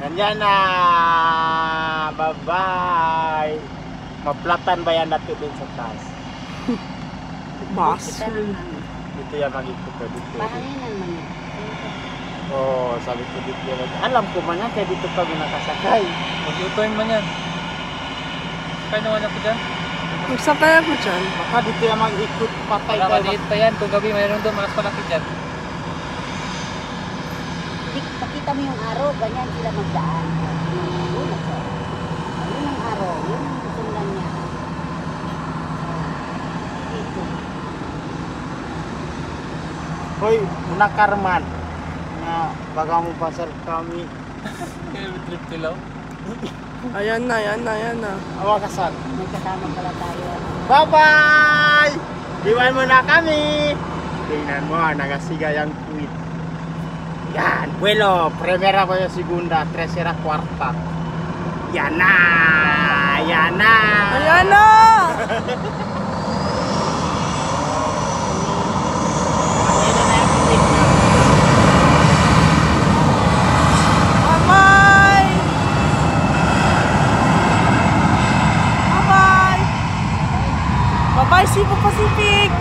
Nandiyan na. Bye-bye. Maplatan ba yan natin din sa taas? Mas. Dito yan mag-ikot ko dito. Pahanginan man yan. Oo, sabi ko dito yan. Alam ko man yan, kaya dito kami nakasakay. Mag-u-turn man yan. Sakay naman ako dyan. Magsakay ako dyan. Baka dito yan mag-ikot patay Wala, tayo. maliit pa yan. Kung gabi mayroon doon, malas palaki dyan. Pakita mo yung araw, ganyan sila magdaan. Yun ang araw, yun ang susundan niya. Dito. Hoy, nakarman. Nga, baka mo pasar kami. Trip to Lao. Ayan na, ayan na, ayan na. Awakasan. May kasama pala tayo. Bye-bye! Iwan mo na kami! Tingnan mo, nagasiga yung tweet. Yan, vuelo, primera ko yung segunda, tercera, cuarta. Yan na! Yan na! Ayan na! Bye-bye! Bye-bye! Bye-bye, Cebu Pacific!